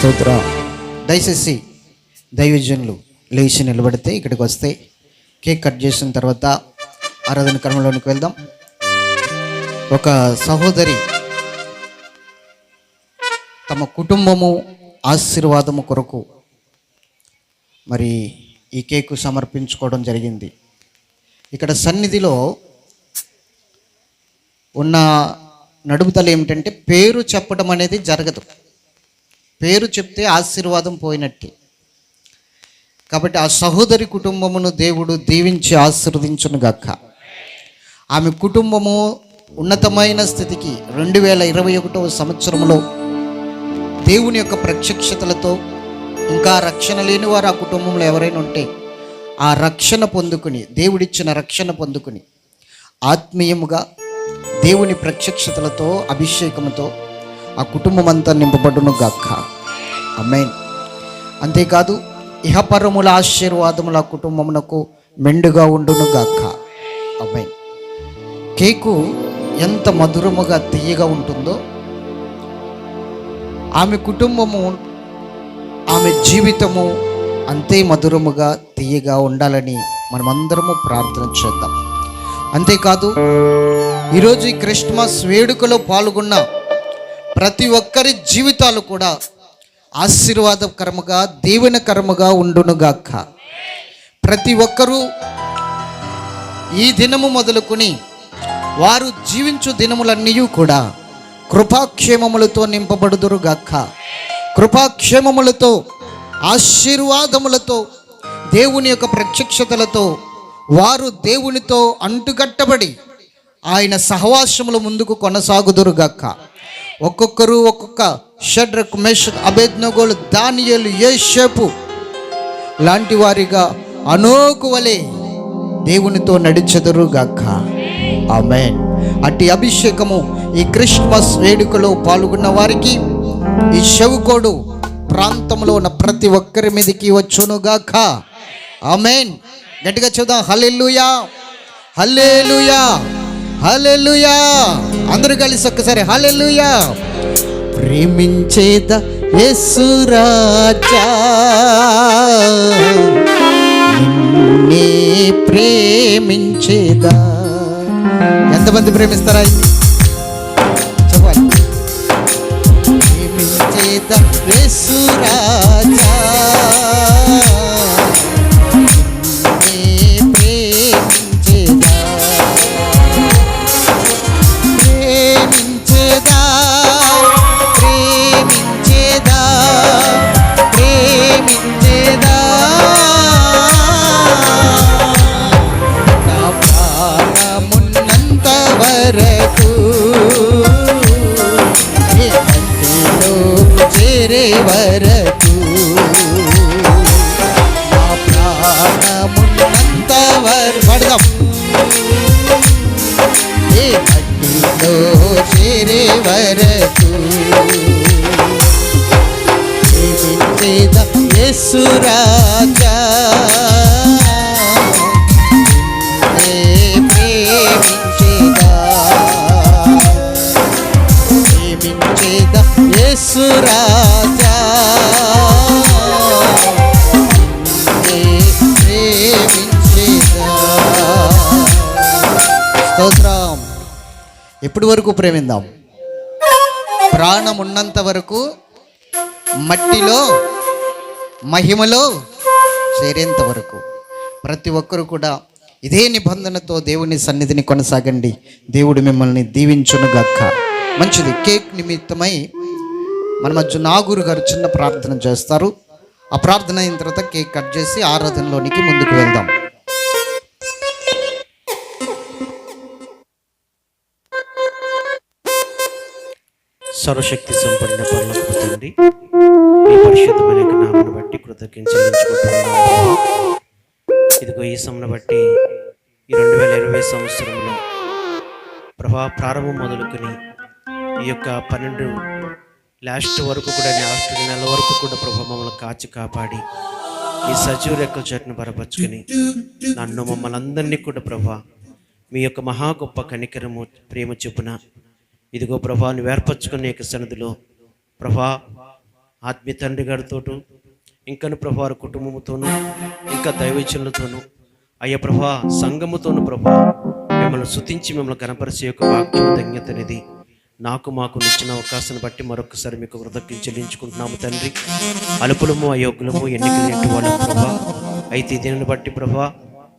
స్తోత్ర. దయచేసి దైవజనులు లేచి నిలబడితే ఇక్కడికి వస్తే కేక్ కట్ చేసిన తర్వాత ఆరాధన కర్మలోనికి వెళ్దాం. ఒక సహోదరి తమ కుటుంబము ఆశీర్వాదము కొరకు మరి ఈ కేకు సమర్పించుకోవడం జరిగింది. ఇక్కడ సన్నిధిలో ఉన్న నడుపుదల ఏమిటంటే పేరు చెప్పడం అనేది జరగదు. పేరు చెప్తే ఆశీర్వాదం పోయినట్టే. కాబట్టి ఆ సహోదరి కుటుంబమును దేవుడు దీవించి ఆశీర్వదించును గాక. ఆమె కుటుంబము ఉన్నతమైన స్థితికి 2021వ సంవత్సరంలో దేవుని యొక్క ప్రత్యక్షతలతో, ఇంకా రక్షణ లేని వారు ఆ కుటుంబంలో ఎవరైనా ఉంటే ఆ రక్షణ పొందుకుని, దేవుడిచ్చిన రక్షణ పొందుకుని ఆత్మీయముగా దేవుని ప్రత్యక్షతలతో, అభిషేకముతో ఆ కుటుంబం అంతా నింపబడును గాక. ఆమేన్. అంతేకాదు ఇహపరముల ఆశీర్వాదముల కుటుంబమునకు మెండుగా ఉండును గాక. ఆమేన్. కేకు ఎంత మధురముగా తీయగా ఉంటుందో, ఆమె కుటుంబము, ఆమె జీవితము అంతే మధురముగా తీయగా ఉండాలని మనమందరము ప్రార్థన చేద్దాం. అంతేకాదు ఈరోజు ఈ క్రిస్మస్ వేడుకలో పాల్గొన్న ప్రతి ఒక్కరి జీవితాలు కూడా ఆశీర్వాదకరముగా, దీవెనకరముగా ఉండునుగాక. ప్రతి ఒక్కరూ ఈ దినము మొదలుకొని వారు జీవించు దినములన్నీ కూడా కృపాక్షేమములతో నింపబడుదురుగాక. కృపాక్షేమములతో, ఆశీర్వాదములతో, దేవుని యొక్క ప్రత్యక్షతలతో వారు దేవునితో అంటుకట్టబడి ఆయన సహవాసముల ముందుకు కొనసాగుదురుగాక. ఒక్కొక్కరు ఒక్కొక్క షడ్రక్, మెషక్, అబేద్నెగోలు, దానియేలు, యోసేపు లాంటి వారిగా అనోకు వలె దేవునితో నడిచెదరుగాక. ఆమేన్. అట్టి అభిషేకము ఈ క్రిస్మస్ వేడుకలో పాల్గొన్న వారికి, ఈ షవుకోడు ప్రాంతంలో ఉన్న ప్రతి ఒక్కరి మీదకి వచ్చునుగాక. ఆమేన్. గట్టిగా చూద్దాం. హల్లెలూయా, హల్లెలూయా, హల్లెలూయా. అందరూ కలిసి ఒక్కసారి హల్లెలూయా. ప్రేమించేద యేసు రాజా, నిన్నే ప్రేమించేదా. ఎంతమంది ప్రేమిస్తారా? చెప్పాలి. ప్రేమించేద యేసు రాజా, వరకు నా ప్రాణమున్నంత వరకు పడదాం. ఏ మట్టిలో చేరే వరకు ప్రేమించేద యేసు రాజా, ప్రేమించేదా, ప్రేమించేద యేసు రాజా, స్తోత్రం. ఎప్పటి వరకు ప్రేమిద్దాం? ప్రాణం ఉన్నంత వరకు, మట్టిలో మహిమలో చేరేంత వరకు ప్రతి ఒక్కరు కూడా ఇదే నిబంధనతో దేవుని సన్నిధిని కొనసాగండి. దేవుడు మిమ్మల్ని దీవించునుగాక. మంచిది. కేక్ నిమిత్తమై మన మధ్య నాగూరు గారు చిన్న ప్రార్థన చేస్తారు. ఆ ప్రార్థన అయిన తర్వాత కేక్ కట్ చేసి ఆరాధనలోనికి ముందుకు వెళ్దాం. సర్వశక్తి సంపన్న పరలోకపు తండ్రి, మీ పరిశుద్ధమైన నామమును బట్టి కృతజ్ఞతలు. ఇదిగో ఈ సమను బట్టి ఈ 2020 సంవత్సరంలో ప్రభా ప్రారంభం మొదలుకొని ఈ యొక్క 12 లాస్ట్ వరకు కూడా, లాస్ట్ నెల వరకు కూడా ప్రభా మమ్మల్ని కాచి కాపాడి ఈ సజీవ రెక్కల చెట్టును బలపరుచుకొని నన్ను, మమ్మల్ని అందరినీ కూడా ప్రభా మీ యొక్క మహా గొప్ప కనికరము, ప్రేమ చొప్పున ఇదిగో ప్రభా నువ్వు ఏర్పరచుకునే యొక్క సన్నిధిలో ప్రభా ఆత్మీయ తండ్రి గారితోటూ ఇంకను ప్రభా వారి కుటుంబంతోనూ ఇంకా దైవజనులతోనూ అయ్యా ప్రభా సంఘముతోనూ ప్రభా మిమ్మల్ని స్తుతించి మిమ్మల్ని కనపరిచే యొక్క వాక్యం ధన్యత అనేది మాకు ఇచ్చిన అవకాశాన్ని బట్టి మరొకసారి మీకు కృతజ్ఞతలు చెల్లించుకుంటున్నాము తండ్రి. అలుపులము అయోగ్యులము ఎన్నికలేంటి వాళ్ళము ప్రభా, అయితే దీనిని బట్టి ప్రభా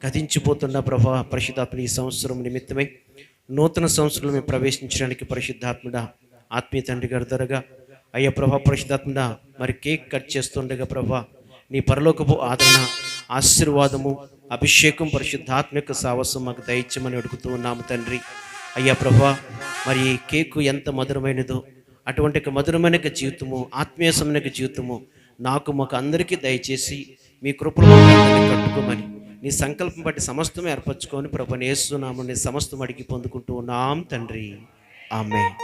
గతించిపోతున్న ప్రభా పరిశుద్ధాత్మ ఈ సంవత్సరం నిమిత్తమై నూతన సంవత్సరంలో మేము ప్రవేశించడానికి పరిశుద్ధాత్ముడ ఆత్మీయ తండ్రి గారి త్వరగా అయ్యా ప్రభా పరిశుద్ధాత్ముడ మరి కేక్ కట్ చేస్తుండగా ప్రభా నీ పరలోకపు ఆదరణ ఆశీర్వాదము అభిషేకం పరిశుద్ధాత్మ యొక్క సావసం మాకు దయచేయమని అడుగుతూ ఉన్నాము తండ్రి. అయ్యా ప్రభా మరి ఈ కేకు ఎంత మధురమైనదో అటువంటి మధురమైన జీవితము ఆత్మీయమైన జీవితము మాకు అందరికీ దయచేసి మీ కృపలో కట్టుకోమని నీ సంకల్పం బట్టి సమస్తమే ఏర్పరచుకొని ప్రభుని యేసునామమున సమస్తం అడిగి పొందుకుంటూ ఉన్నాం తండ్రి. ఆమేన్.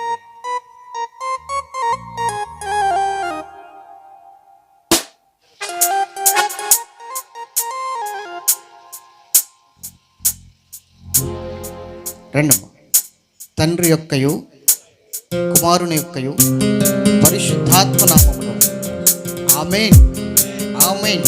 రెండమ్మ తండ్రి యొక్కయు కుమారుని యొక్కయు పరిశుద్ధాత్మ నామములో ఆమేన్ ఆమేన్.